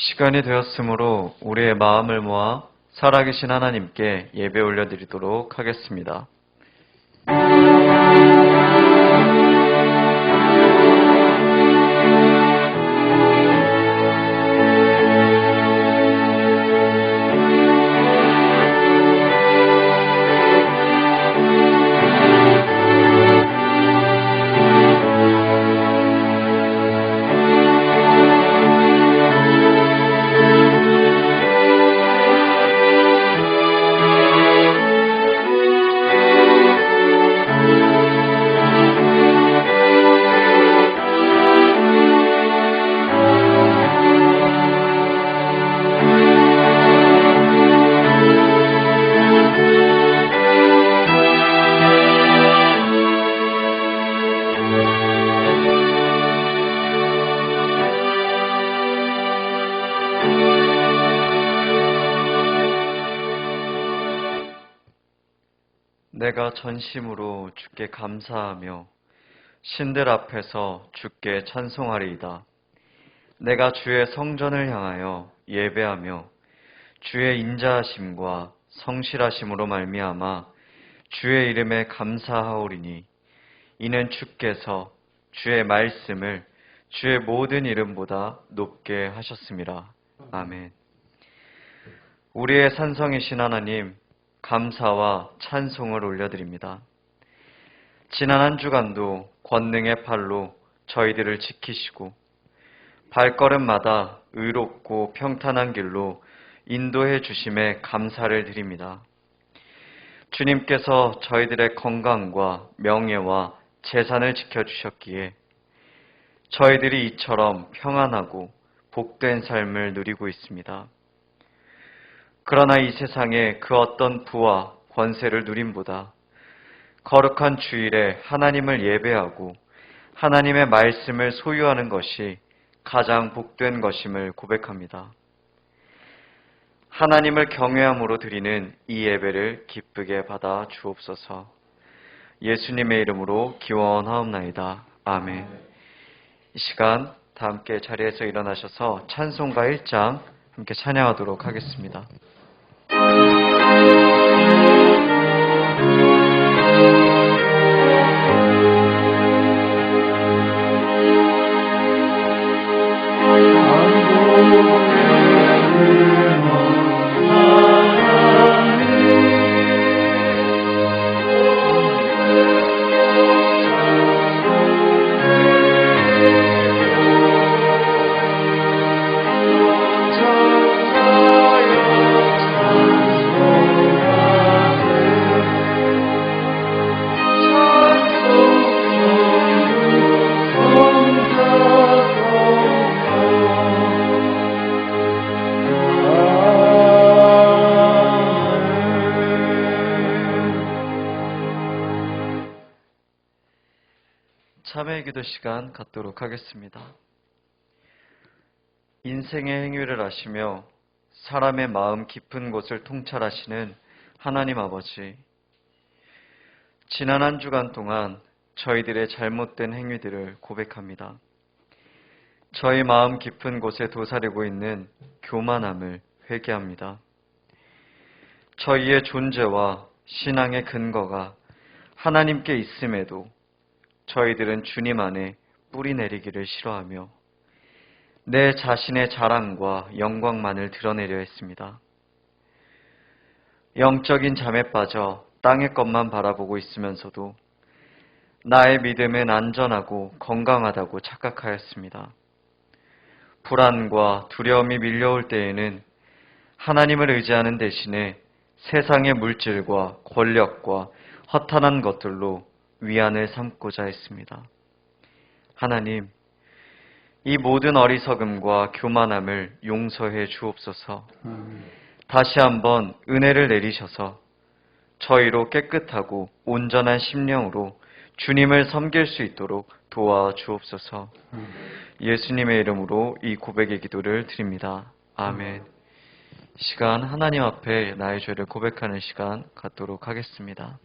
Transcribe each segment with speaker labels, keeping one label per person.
Speaker 1: 시간이 되었으므로 우리의 마음을 모아 살아계신 하나님께 예배 올려드리도록 하겠습니다. 내가 전심으로 주께 감사하며 신들 앞에서 주께 찬송하리이다. 내가 주의 성전을 향하여 예배하며 주의 인자하심과 성실하심으로 말미암아 주의 이름에 감사하오리니 이는 주께서 주의 말씀을 주의 모든 이름보다 높게 하셨음이라. 아멘. 우리의 산성이신 하나님, 감사와 찬송을 올려드립니다. 지난 한 주간도 권능의 팔로 저희들을 지키시고 발걸음마다 의롭고 평탄한 길로 인도해 주심에 감사를 드립니다. 주님께서 저희들의 건강과 명예와 재산을 지켜주셨기에 저희들이 이처럼 평안하고 복된 삶을 누리고 있습니다. 그러나 이 세상에 그 어떤 부와 권세를 누림보다 거룩한 주일에 하나님을 예배하고 하나님의 말씀을 소유하는 것이 가장 복된 것임을 고백합니다. 하나님을 경외함으로 드리는 이 예배를 기쁘게 받아 주옵소서. 예수님의 이름으로 기원하옵나이다. 아멘. 이 시간 다 함께 자리에서 일어나셔서 찬송가 1장 함께 찬양하도록 하겠습니다. 참회 기도 시간 갖도록 하겠습니다. 인생의 행위를 아시며 사람의 마음 깊은 곳을 통찰하시는 하나님 아버지, 지난 한 주간 동안 저희들의 잘못된 행위들을 고백합니다. 저희 마음 깊은 곳에 도사리고 있는 교만함을 회개합니다. 저희의 존재와 신앙의 근거가 하나님께 있음에도 저희들은 주님 안에 뿌리 내리기를 싫어하며 내 자신의 자랑과 영광만을 드러내려 했습니다. 영적인 잠에 빠져 땅의 것만 바라보고 있으면서도 나의 믿음은 안전하고 건강하다고 착각하였습니다. 불안과 두려움이 밀려올 때에는 하나님을 의지하는 대신에 세상의 물질과 권력과 허탄한 것들로 위안을 삼고자 했습니다. 하나님, 이 모든 어리석음과 교만함을 용서해 주옵소서. 다시 한번 은혜를 내리셔서 저희로 깨끗하고 온전한 심령으로 주님을 섬길 수 있도록 도와 주옵소서. 예수님의 이름으로 이 고백의 기도를 드립니다. 아멘. 시간 하나님 앞에 나의 죄를 고백하는 시간 갖도록 하겠습니다.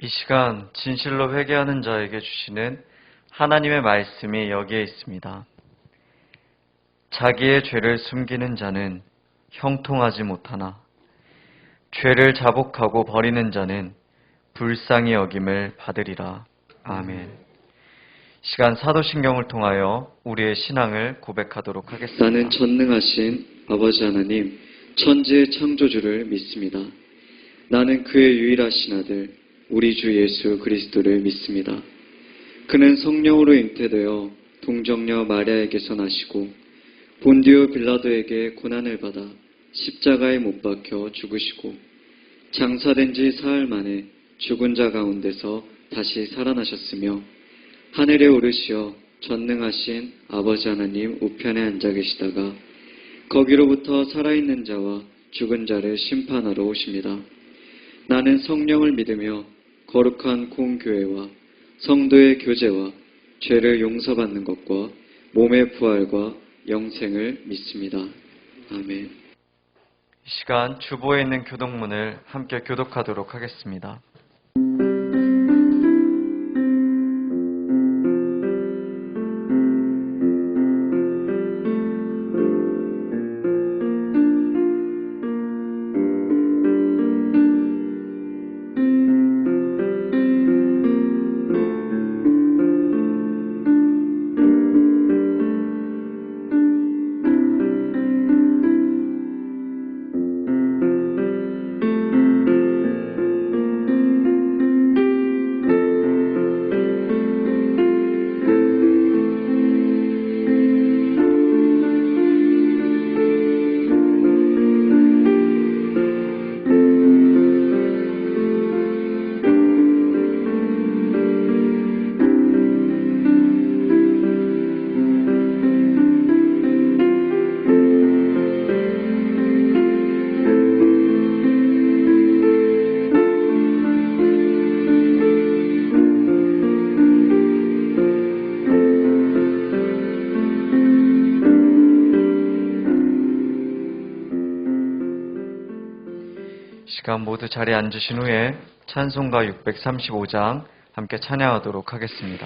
Speaker 1: 이 시간 진실로 회개하는 자에게 주시는 하나님의 말씀이 여기에 있습니다. 자기의 죄를 숨기는 자는 형통하지 못하나 죄를 자복하고 버리는 자는 불쌍히 여김을 받으리라. 아멘. 시간 사도신경을 통하여 우리의 신앙을 고백하도록 하겠습니다.
Speaker 2: 나는 전능하신 아버지 하나님, 천지의 창조주를 믿습니다. 나는 그의 유일하신 아들, 우리 주 예수 그리스도를 믿습니다. 그는 성령으로 잉태되어 동정녀 마리아에게서 나시고 본디오 빌라도에게 고난을 받아 십자가에 못 박혀 죽으시고 장사된 지 사흘 만에 죽은 자 가운데서 다시 살아나셨으며 하늘에 오르시어 전능하신 아버지 하나님 우편에 앉아 계시다가 거기로부터 살아있는 자와 죽은 자를 심판하러 오십니다. 나는 성령을 믿으며 거룩한 공교회와 성도의 교제와 죄를 용서받는 것과 몸의 부활과 영생을 믿습니다. 아멘.
Speaker 1: 이 시간 주보에 있는 교독문을 함께 교독하도록 하겠습니다. 시간 모두 자리에 앉으신 후에 찬송가 635장 함께 찬양하도록 하겠습니다.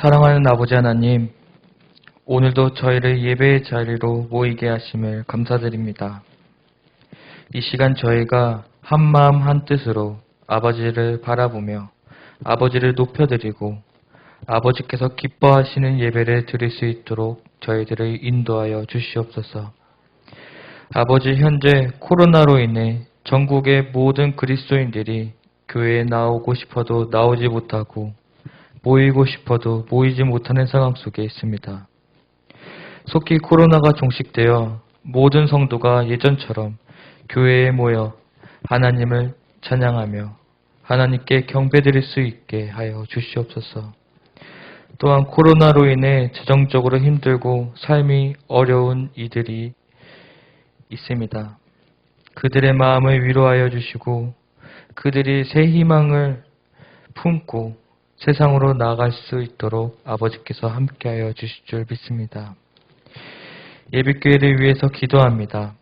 Speaker 3: 사랑하는 아버지 하나님, 오늘도 저희를 예배의 자리로 모이게 하심을 감사드립니다. 이 시간 저희가 한마음 한뜻으로 아버지를 바라보며 아버지를 높여드리고 아버지께서 기뻐하시는 예배를 드릴 수 있도록 저희들을 인도하여 주시옵소서. 아버지, 현재 코로나로 인해 전국의 모든 그리스도인들이 교회에 나오고 싶어도 나오지 못하고 모이고 싶어도 모이지 못하는 상황 속에 있습니다. 속히 코로나가 종식되어 모든 성도가 예전처럼 교회에 모여 하나님을 찬양하며 하나님께 경배드릴 수 있게 하여 주시옵소서. 또한 코로나로 인해 재정적으로 힘들고 삶이 어려운 이들이 있습니다. 그들의 마음을 위로하여 주시고 그들이 새 희망을 품고 세상으로 나아갈 수 있도록 아버지께서 함께하여 주실 줄 믿습니다. 예비교회를 위해서 기도합니다.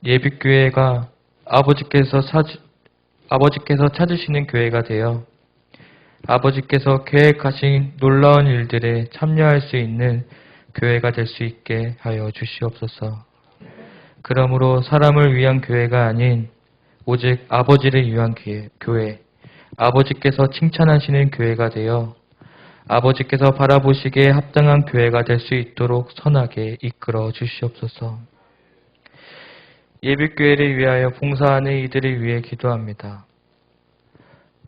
Speaker 3: 예비교회가 아버지께서 찾으시는 교회가 되어 아버지께서 계획하신 놀라운 일들에 참여할 수 있는 교회가 될 수 있게 하여 주시옵소서. 그러므로 사람을 위한 교회가 아닌 오직 아버지를 위한 교회, 아버지께서 칭찬하시는 교회가 되어 아버지께서 바라보시기에 합당한 교회가 될 수 있도록 선하게 이끌어 주시옵소서. 예비교회를 위하여 봉사하는 이들을 위해 기도합니다.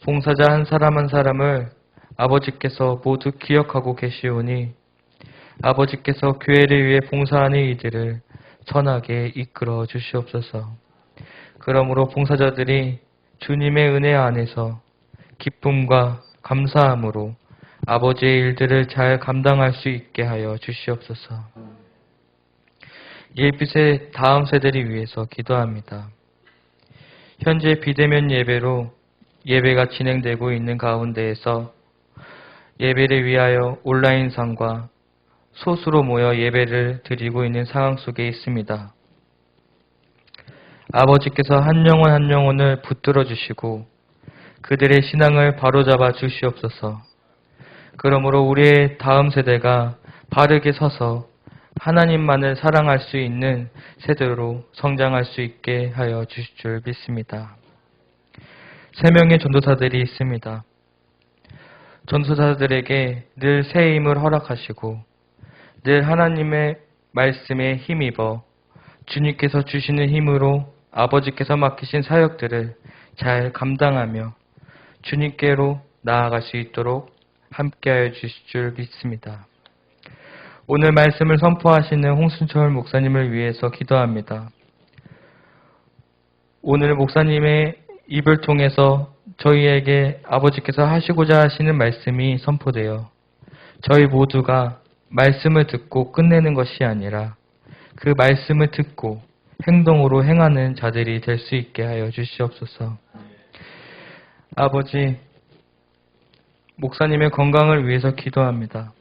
Speaker 3: 봉사자 한 사람 한 사람을 아버지께서 모두 기억하고 계시오니 아버지께서 교회를 위해 봉사하는 이들을 선하게 이끌어 주시옵소서. 그러므로 봉사자들이 주님의 은혜 안에서 기쁨과 감사함으로 아버지의 일들을 잘 감당할 수 있게 하여 주시옵소서. 예빛의 다음 세대를 위해서 기도합니다. 현재 비대면 예배로 예배가 진행되고 있는 가운데에서 예배를 위하여 온라인상과 소수로 모여 예배를 드리고 있는 상황 속에 있습니다. 아버지께서 한 영혼 한 영혼을 붙들어 주시고 그들의 신앙을 바로잡아 주시옵소서. 그러므로 우리의 다음 세대가 바르게 서서 하나님만을 사랑할 수 있는 세대로 성장할 수 있게 하여 주실 줄 믿습니다. 3명의 전도사들이 있습니다. 전도사들에게 늘 새 힘을 허락하시고 늘 하나님의 말씀에 힘입어 주님께서 주시는 힘으로 아버지께서 맡기신 사역들을 잘 감당하며 주님께로 나아갈 수 있도록 함께하여 주실 줄 믿습니다. 오늘 말씀을 선포하시는 홍순철 목사님을 위해서 기도합니다. 오늘 목사님의 입을 통해서 저희에게 아버지께서 하시고자 하시는 말씀이 선포되어 저희 모두가 말씀을 듣고 끝내는 것이 아니라 그 말씀을 듣고 행동으로 행하는 자들이 될 수 있게 하여 주시옵소서. 아버지, 목사님의 건강을 위해서 기도합니다.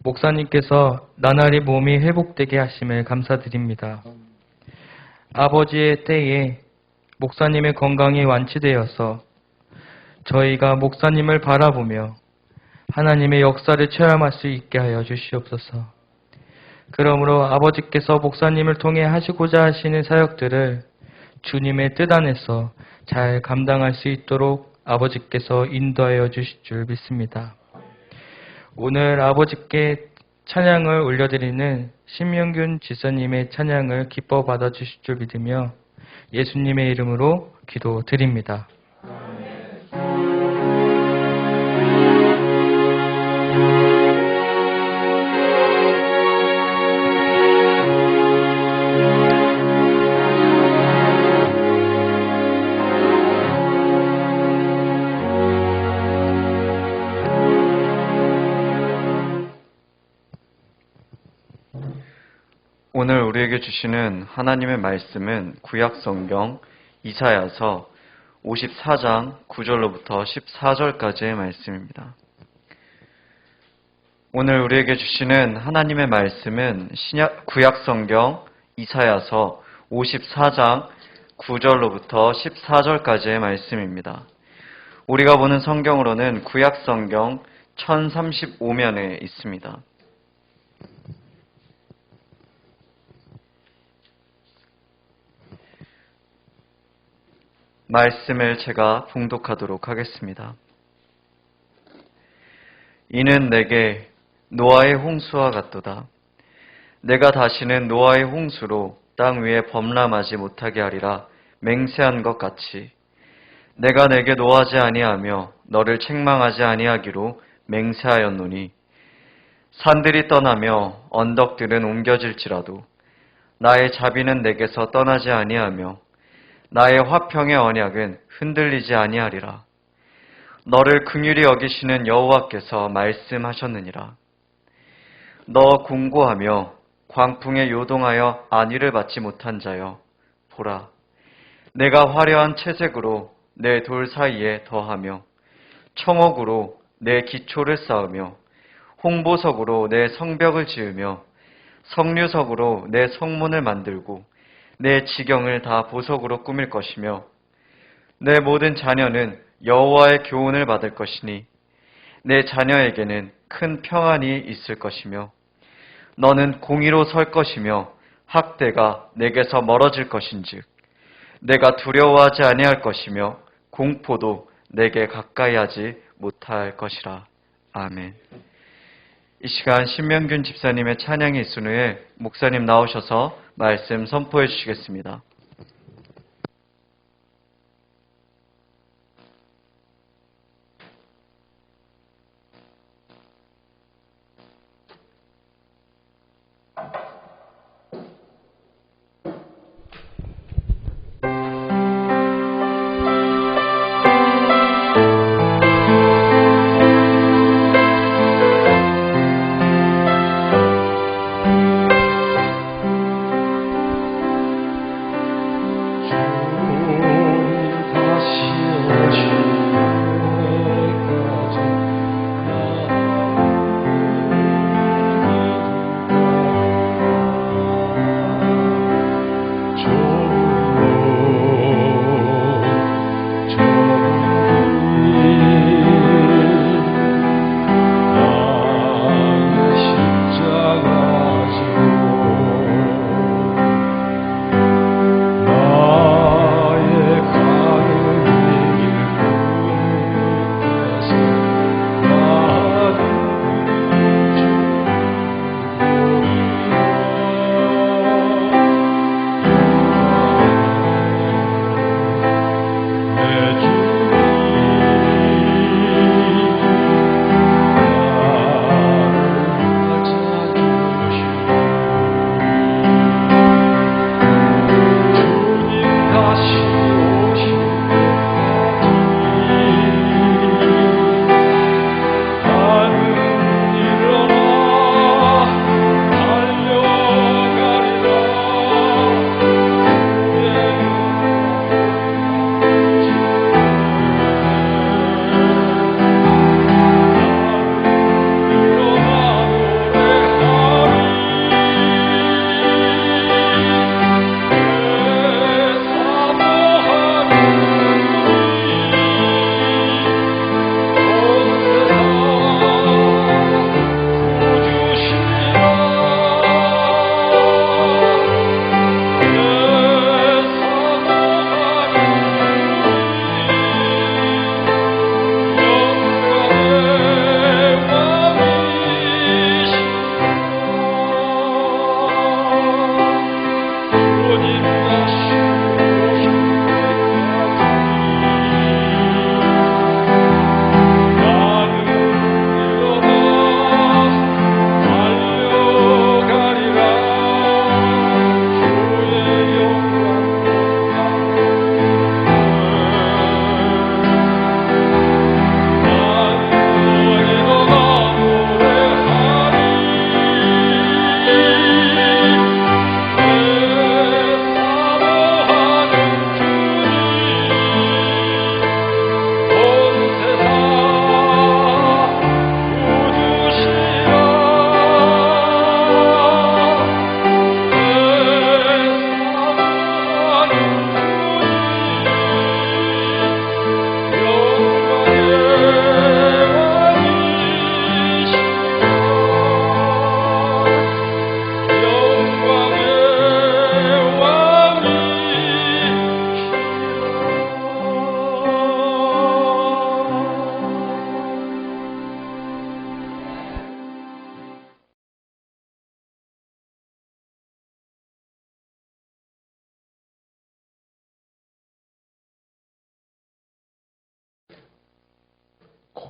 Speaker 3: 목사님께서 나날이 몸이 회복되게 하심을 감사드립니다. 아버지의 때에 목사님의 건강이 완치되어서 저희가 목사님을 바라보며 하나님의 역사를 체험할 수 있게 하여 주시옵소서. 그러므로 아버지께서 목사님을 통해 하시고자 하시는 사역들을 주님의 뜻 안에서 잘 감당할 수 있도록 아버지께서 인도하여 주실 줄 믿습니다. 오늘 아버지께 찬양을 올려드리는 신명균 지사님의 찬양을 기뻐 받아주실 줄 믿으며 예수님의 이름으로 기도드립니다.
Speaker 1: 오늘 우리에게 주시는 하나님의 말씀은 구약성경 이사야서 54장 9절로부터 14절까지의 말씀입니다. 오늘 우리에게 주시는 하나님의 말씀은 구약성경 이사야서 54장 9절로부터 14절까지의 말씀입니다. 우리가 보는 성경으로는 구약성경 1035면에 있습니다. 말씀을 제가 봉독하도록 하겠습니다. 이는 내게 노아의 홍수와 같도다. 내가 다시는 노아의 홍수로 땅 위에 범람하지 못하게 하리라 맹세한 것 같이 내가 내게 노하지 아니하며 너를 책망하지 아니하기로 맹세하였노니 산들이 떠나며 언덕들은 옮겨질지라도 나의 자비는 내게서 떠나지 아니하며 나의 화평의 언약은 흔들리지 아니하리라. 너를 긍휼히 여기시는 여호와께서 말씀하셨느니라. 너 공고하며 광풍에 요동하여 안위를 받지 못한 자여, 보라, 내가 화려한 채색으로 내 돌 사이에 더하며 청옥으로 내 기초를 쌓으며 홍보석으로 내 성벽을 지으며 석류석으로 내 성문을 만들고 내 지경을 다 보석으로 꾸밀 것이며 내 모든 자녀는 여호와의 교훈을 받을 것이니 내 자녀에게는 큰 평안이 있을 것이며 너는 공의로 설 것이며 학대가 내게서 멀어질 것인즉 내가 두려워하지 아니할 것이며 공포도 내게 가까이 하지 못할 것이라. 아멘. 이 시간 신명균 집사님의 찬양이 있은 후에 목사님 나오셔서 말씀 선포해 주시겠습니다.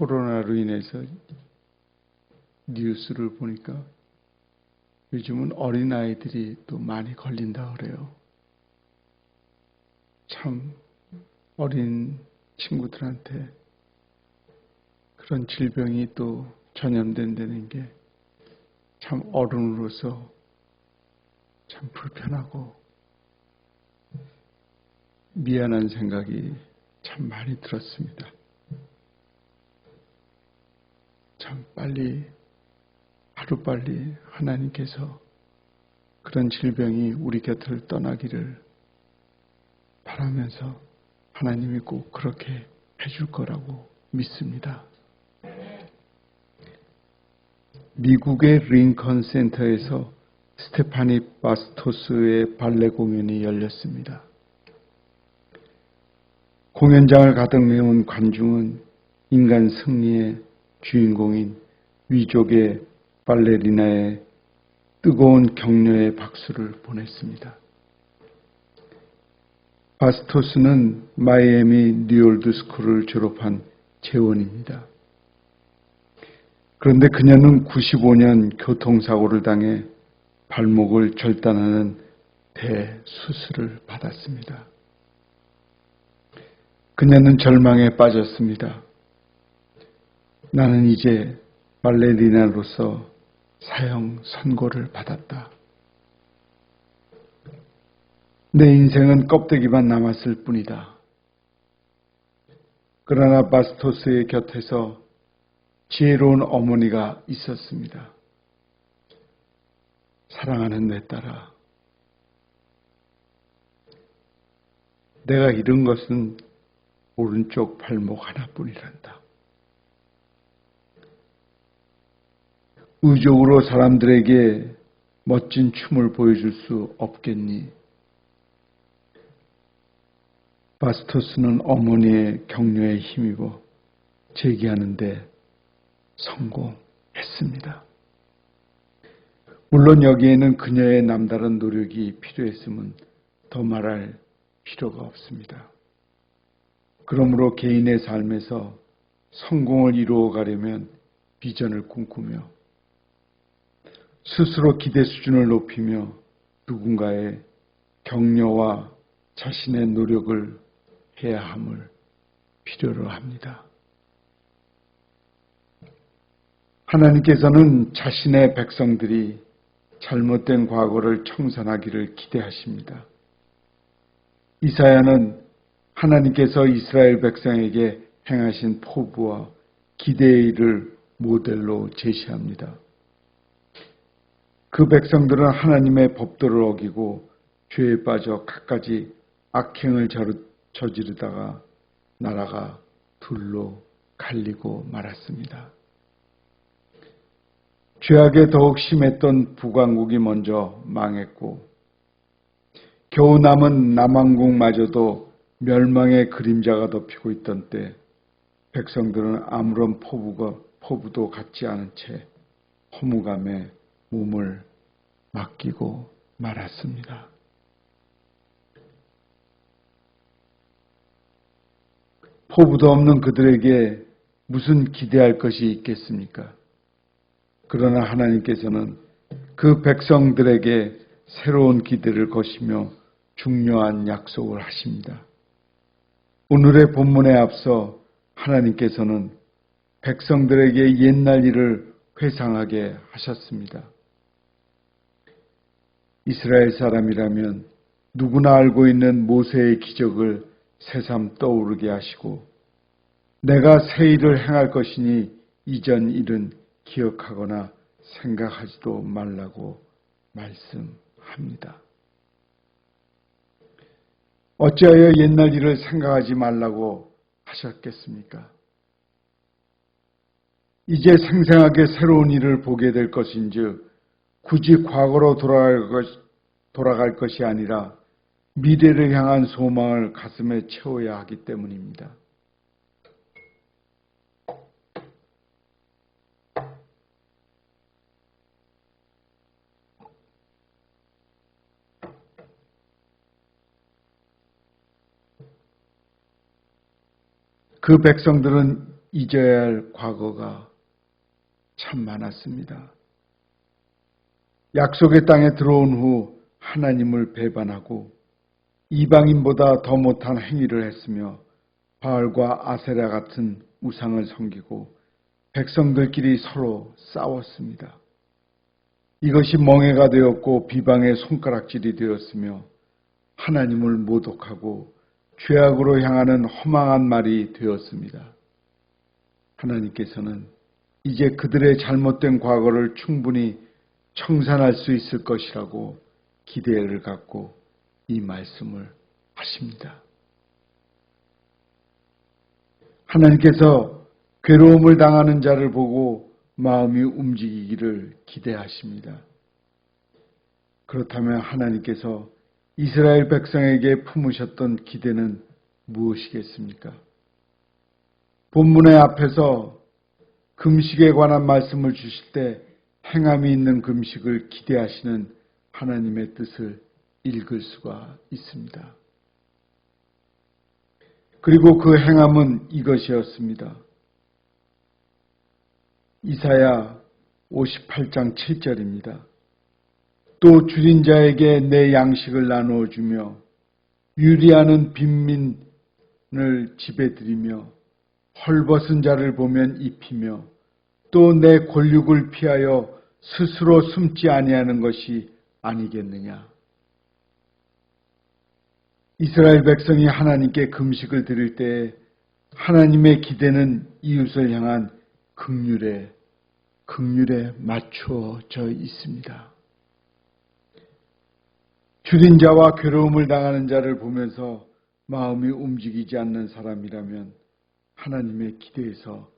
Speaker 4: 코로나로 인해서 뉴스를 보니까 요즘은 어린아이들이 또 많이 걸린다 그래요. 참 어린 친구들한테 그런 질병이 또 전염된다는 게 참 어른으로서 참 불편하고 미안한 생각이 참 많이 들었습니다. 참 빨리 하루빨리 하나님께서 그런 질병이 우리 곁을 떠나기를 바라면서 하나님이 꼭 그렇게 해줄 거라고 믿습니다. 미국의 링컨 센터에서 스테파니 바스토스의 발레 공연이 열렸습니다. 공연장을 가득 메운 관중은 인간 승리의 주인공인 위족의 발레리나의 뜨거운 격려의 박수를 보냈습니다. 바스토스는 마이애미 뉴올드 스쿨을 졸업한 재원입니다. 그런데 그녀는 95년 교통사고를 당해 발목을 절단하는 대수술을 받았습니다. 그녀는 절망에 빠졌습니다. 나는 이제 발레리나로서 사형 선고를 받았다. 내 인생은 껍데기만 남았을 뿐이다. 그러나 바스토스의 곁에서 지혜로운 어머니가 있었습니다. 사랑하는 내 딸아, 내가 잃은 것은 오른쪽 발목 하나뿐이란다. 의족으로 사람들에게 멋진 춤을 보여줄 수 없겠니? 바스토스는 어머니의 격려에 힘입어 재기하는데 성공했습니다. 물론 여기에는 그녀의 남다른 노력이 필요했음은 더 말할 필요가 없습니다. 그러므로 개인의 삶에서 성공을 이루어가려면 비전을 꿈꾸며 스스로 기대 수준을 높이며 누군가의 격려와 자신의 노력을 해야 함을 필요로 합니다. 하나님께서는 자신의 백성들이 잘못된 과거를 청산하기를 기대하십니다. 이사야는 하나님께서 이스라엘 백성에게 행하신 포부와 기대의 일을 모델로 제시합니다. 그 백성들은 하나님의 법도를 어기고 죄에 빠져 갖가지 악행을 저지르다가 나라가 둘로 갈리고 말았습니다. 죄악에 더욱 심했던 북왕국이 먼저 망했고 겨우 남은 남왕국마저도 멸망의 그림자가 덮이고 있던 때 백성들은 아무런 포부도 갖지 않은 채 허무감에 몸을 맡기고 말았습니다. 포부도 없는 그들에게 무슨 기대할 것이 있겠습니까? 그러나 하나님께서는 그 백성들에게 새로운 기대를 거시며 중요한 약속을 하십니다. 오늘의 본문에 앞서 하나님께서는 백성들에게 옛날 일을 회상하게 하셨습니다. 이스라엘 사람이라면 누구나 알고 있는 모세의 기적을 새삼 떠오르게 하시고 내가 새 일을 행할 것이니 이전 일은 기억하거나 생각하지도 말라고 말씀합니다. 어찌하여 옛날 일을 생각하지 말라고 하셨겠습니까? 이제 생생하게 새로운 일을 보게 될 것인즉 굳이 과거로 돌아갈 것이 아니라 미래를 향한 소망을 가슴에 채워야 하기 때문입니다. 그 백성들은 잊어야 할 과거가 참 많았습니다. 약속의 땅에 들어온 후 하나님을 배반하고 이방인보다 더 못한 행위를 했으며 바알과 아세라 같은 우상을 섬기고 백성들끼리 서로 싸웠습니다. 이것이 멍해가 되었고 비방의 손가락질이 되었으며 하나님을 모독하고 죄악으로 향하는 허망한 말이 되었습니다. 하나님께서는 이제 그들의 잘못된 과거를 충분히 청산할 수 있을 것이라고 기대를 갖고 이 말씀을 하십니다. 하나님께서 괴로움을 당하는 자를 보고 마음이 움직이기를 기대하십니다. 그렇다면 하나님께서 이스라엘 백성에게 품으셨던 기대는 무엇이겠습니까? 본문의 앞에서 금식에 관한 말씀을 주실 때 행함이 있는 금식을 기대하시는 하나님의 뜻을 읽을 수가 있습니다. 그리고 그 행함은 이것이었습니다. 이사야 58장 7절입니다. 또 줄인 자에게 내 양식을 나누어 주며 유리하는 빈민을 집에 들이며 헐벗은 자를 보면 입히며 또 내 권륙을 피하여 스스로 숨지 아니하는 것이 아니겠느냐. 이스라엘 백성이 하나님께 금식을 드릴 때 하나님의 기대는 이웃을 향한 긍휼에 맞춰져 있습니다. 줄인 자와 괴로움을 당하는 자를 보면서 마음이 움직이지 않는 사람이라면 하나님의 기대에서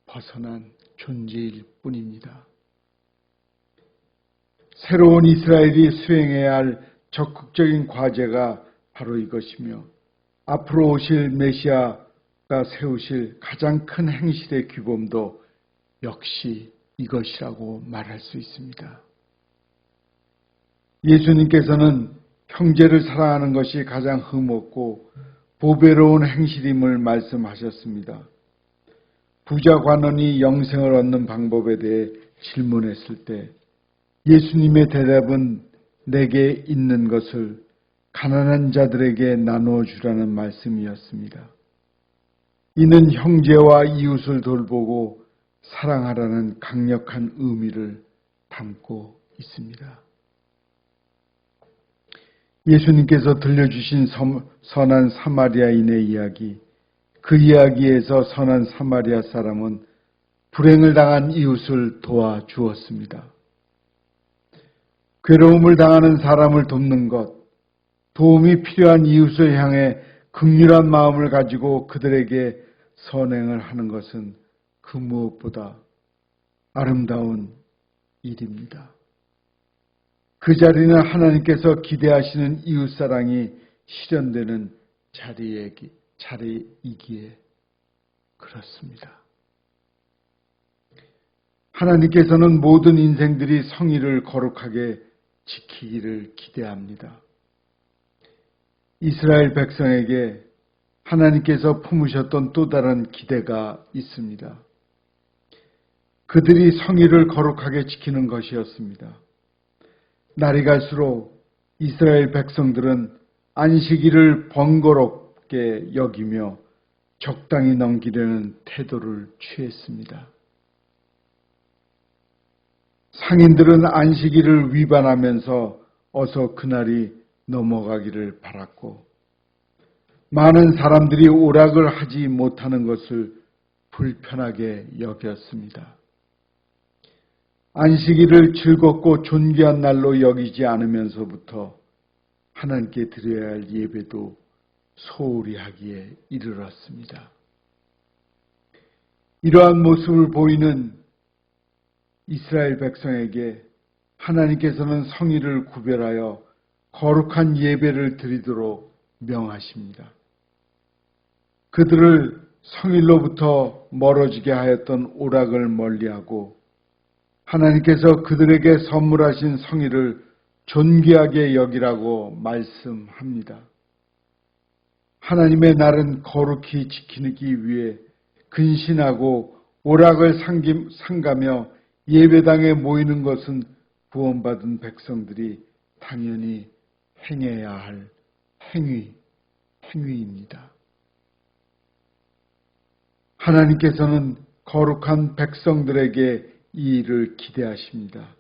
Speaker 4: 벗어난 존재일 뿐입니다. 새로운 이스라엘이 수행해야 할 적극적인 과제가 바로 이것이며 앞으로 오실 메시아가 세우실 가장 큰 행실의 규범도 역시 이것이라고 말할 수 있습니다. 예수님께서는 형제를 사랑하는 것이 가장 흠없고 보배로운 행실임을 말씀하셨습니다. 부자 관원이 영생을 얻는 방법에 대해 질문했을 때 예수님의 대답은 내게 있는 것을 가난한 자들에게 나누어 주라는 말씀이었습니다. 이는 형제와 이웃을 돌보고 사랑하라는 강력한 의미를 담고 있습니다. 예수님께서 들려주신 선한 사마리아인의 이야기, 그 이야기에서 선한 사마리아 사람은 불행을 당한 이웃을 도와주었습니다. 괴로움을 당하는 사람을 돕는 것, 도움이 필요한 이웃을 향해 긍휼한 마음을 가지고 그들에게 선행을 하는 것은 그 무엇보다 아름다운 일입니다. 그 자리는 하나님께서 기대하시는 이웃사랑이 실현되는 자리이기에 그렇습니다. 하나님께서는 모든 인생들이 성의를 거룩하게 지키기를 기대합니다. 이스라엘 백성에게 하나님께서 품으셨던 또 다른 기대가 있습니다. 그들이 성의를 거룩하게 지키는 것이었습니다. 날이 갈수록 이스라엘 백성들은 안식일을 번거롭게 여기며 적당히 넘기려는 태도를 취했습니다. 상인들은 안식일을 위반하면서 어서 그날이 넘어가기를 바랐고 많은 사람들이 오락을 하지 못하는 것을 불편하게 여겼습니다. 안식일을 즐겁고 존귀한 날로 여기지 않으면서부터 하나님께 드려야 할 예배도 소홀히 하기에 이르렀습니다. 이러한 모습을 보이는 이스라엘 백성에게 하나님께서는 성의를 구별하여 거룩한 예배를 드리도록 명하십니다. 그들을 성일로부터 멀어지게 하였던 오락을 멀리하고 하나님께서 그들에게 선물하신 성의를 존귀하게 여기라고 말씀합니다. 하나님의 날은 거룩히 지키기 위해 근신하고 오락을 상가며 예배당에 모이는 것은 구원받은 백성들이 당연히 행해야 할 행위입니다. 하나님께서는 거룩한 백성들에게 이 일을 기대하십니다.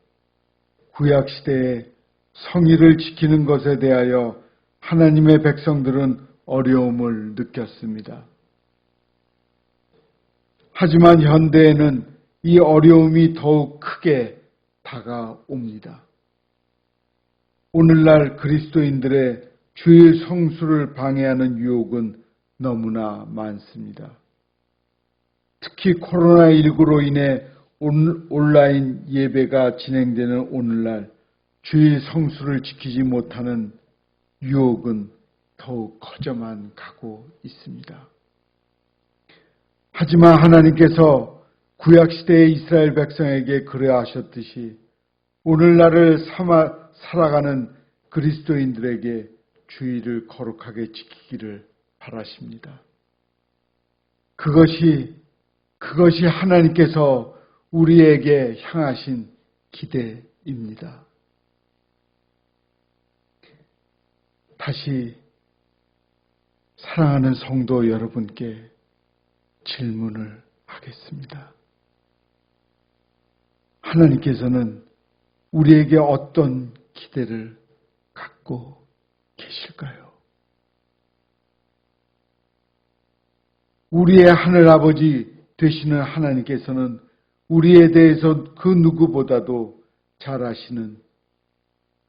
Speaker 4: 구약시대에 성의를 지키는 것에 대하여 하나님의 백성들은 어려움을 느꼈습니다. 하지만 현대에는 이 어려움이 더욱 크게 다가옵니다. 오늘날 그리스도인들의 주일 성수를 방해하는 유혹은 너무나 많습니다. 특히 코로나19로 인해 온라인 예배가 진행되는 오늘날 주일 성수를 지키지 못하는 유혹은 더욱 커져만 가고 있습니다. 하지만 하나님께서 구약시대의 이스라엘 백성에게 그러하셨듯이 오늘날을 살아가는 그리스도인들에게 주일을 거룩하게 지키기를 바라십니다. 그것이 하나님께서 우리에게 향하신 기대입니다. 다시 사랑하는 성도 여러분께 질문을 하겠습니다. 하나님께서는 우리에게 어떤 기대를 갖고 계실까요? 우리의 하늘아버지 되시는 하나님께서는 우리에 대해서 그 누구보다도 잘 아시는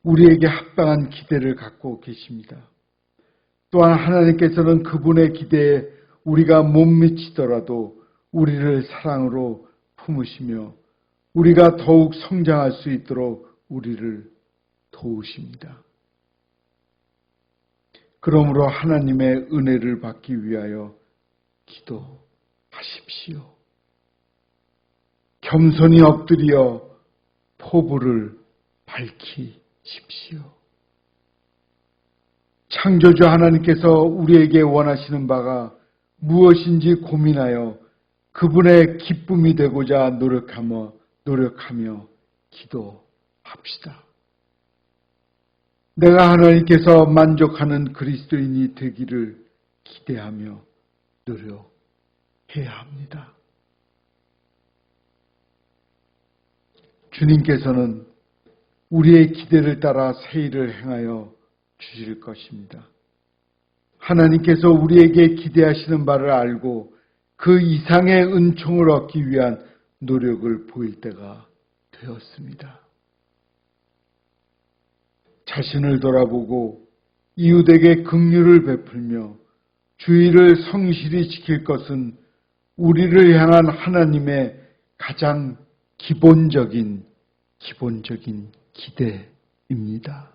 Speaker 4: 우리에게 합당한 기대를 갖고 계십니다. 또한 하나님께서는 그분의 기대에 우리가 못 미치더라도 우리를 사랑으로 품으시며 우리가 더욱 성장할 수 있도록 우리를 도우십니다. 그러므로 하나님의 은혜를 받기 위하여 기도하십시오. 겸손히 엎드려 포부를 밝히십시오. 창조주 하나님께서 우리에게 원하시는 바가 무엇인지 고민하여 그분의 기쁨이 되고자 노력하며 기도합시다. 내가 하나님께서 만족하는 그리스도인이 되기를 기대하며 노력해야 합니다. 주님께서는 우리의 기대를 따라 새 일을 행하여 주실 것입니다. 하나님께서 우리에게 기대하시는 바를 알고 그 이상의 은총을 얻기 위한 노력을 보일 때가 되었습니다. 자신을 돌아보고 이웃에게 긍휼을 베풀며 주의를 성실히 지킬 것은 우리를 향한 하나님의 가장 기본적인 기대입니다.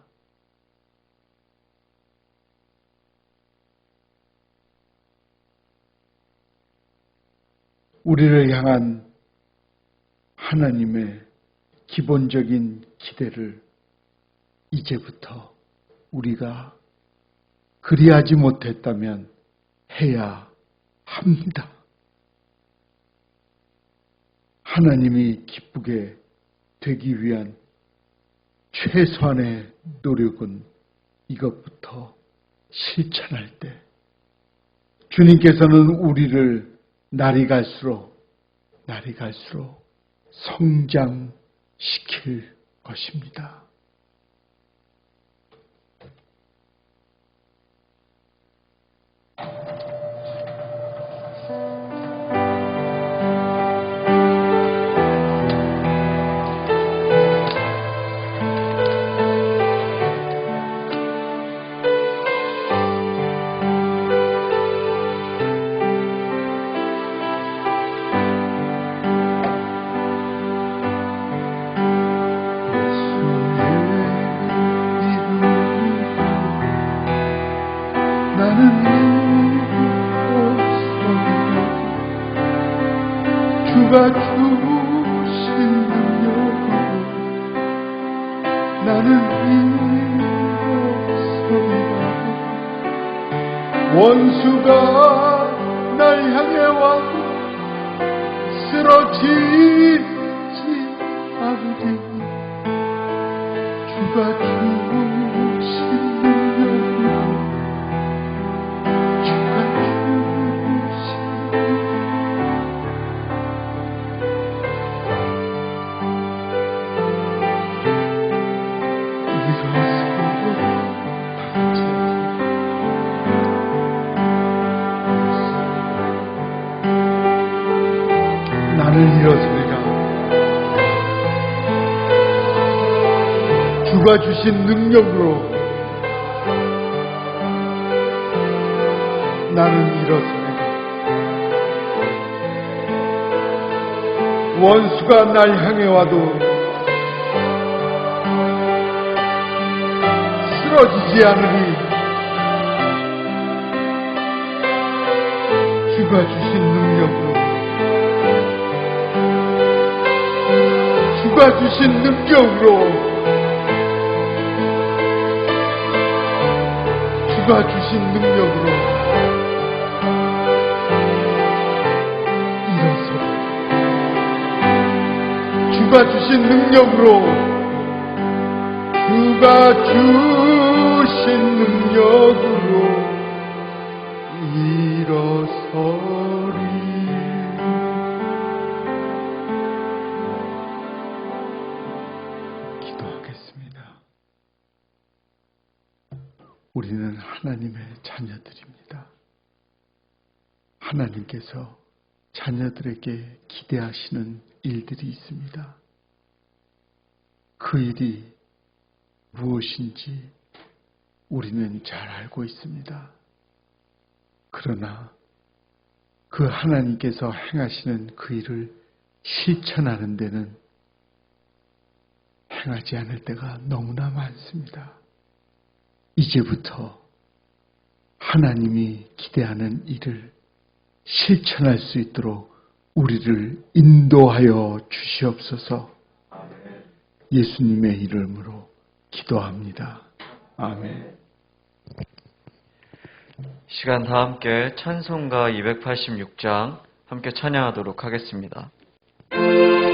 Speaker 4: 우리를 향한 하나님의 기본적인 기대를 이제부터 우리가 그리하지 못했다면 해야 합니다. 하나님이 기쁘게 되기 위한 최소한의 노력은 이것부터 실천할 때 주님께서는 우리를 날이 갈수록 성장시킬 것입니다. 주가 주신 능력으로 나는 일어섭니다. 원수가 날 향해 와도 쓰러지지 않으리. 주가 주신 능력으로, 주가 주신 나는 일어서리라. 주가 주신 능력으로 나는 일어서리라. 원수가 날 향해 와도 쓰러지지 않으리. 주가 주신 능력으로, 주가 주신 능력으로, 주가 주신 능력으로 일어서, 주가 주신 능력으로, 주가 주신 능력으로 일어서리. 기도하겠습니다. 우리는 하나님의 자녀들입니다. 하나님께서 자녀들에게 기대하시는 일들이 있습니다. 그 일이 무엇인지 우리는 잘 알고 있습니다. 그러나 그 하나님께서 행하시는 그 일을 실천하는 데는 행하지 않을 때가 너무나 많습니다. 이제부터 하나님이 기대하는 일을 실천할 수 있도록 우리를 인도하여 주시옵소서. 예수님의 이름으로 기도합니다. 아멘.
Speaker 1: 시간 다 함께 찬송가 286장 함께 찬양하도록 하겠습니다.
Speaker 2: 주의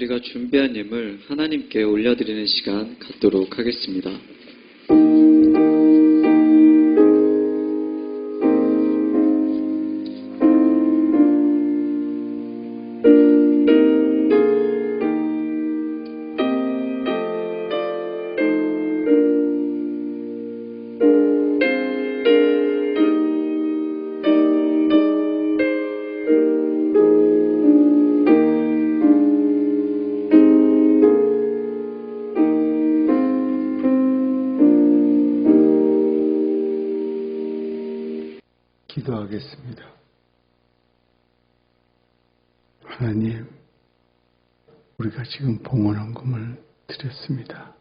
Speaker 2: 우리가 준비한 예물 하나님께 올려드리는 시간 갖도록 하겠습니다.
Speaker 4: 기도하겠습니다. 하나님, 우리가 지금 봉헌 헌금을 드렸습니다.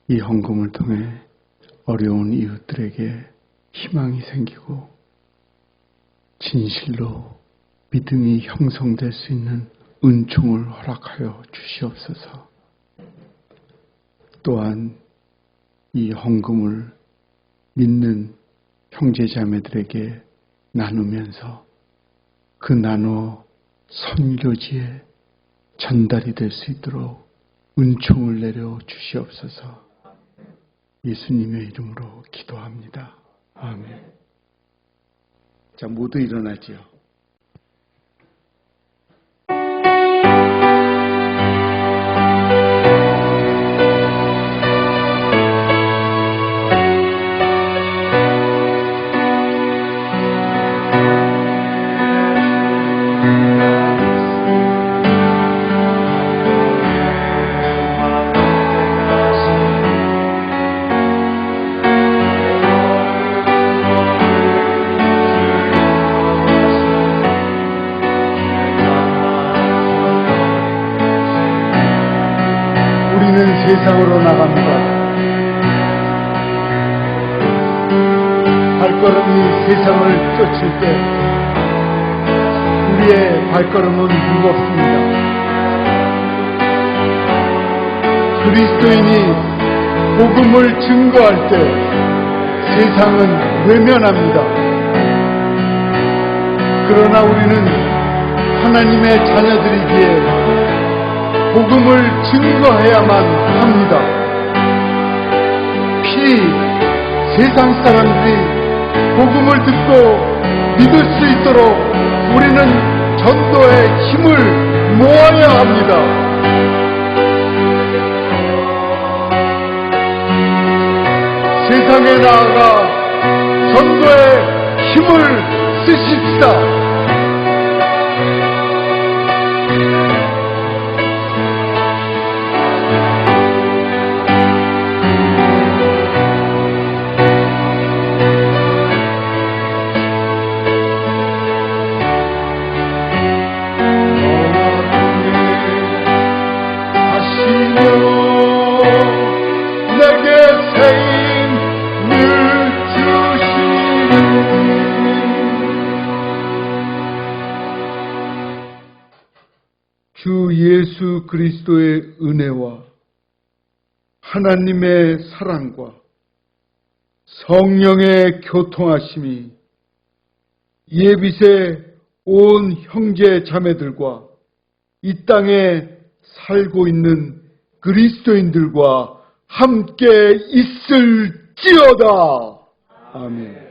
Speaker 4: 이 헌금을 통해 어려운 이웃들에게 희망이 생기고 진실로 믿음이 형성될 수 있는 은총을 허락하여 주시옵소서. 또한 이 헌금을 믿는 형제자매들에게 나누면서 그 나누어 선교지에 전달이 될 수 있도록 은총을 내려 주시옵소서. 예수님의 이름으로 기도합니다. 아멘. 자, 모두 일어나지요. 우리는 세상으로 나갑니다. 발걸음이 세상을 쫓을 때 우리의 발걸음은 무겁습니다. 그리스도인이 복음을 증거할 때 세상은 외면합니다. 그러나 우리는 하나님의 자녀들이기에 복음을 증거해야만 합니다. 세상 사람들이 복음을 듣고 믿을 수 있도록 우리는 전도의 힘을 모아야 합니다. 세상에 나아가 전도의 힘을 쓰십시다. 주 예수 그리스도의 은혜와 하나님의 사랑과 성령의 교통하심이 예빗의 온 형제 자매들과 이 땅에 살고 있는 그리스도인들과 함께 있을지어다. 아멘.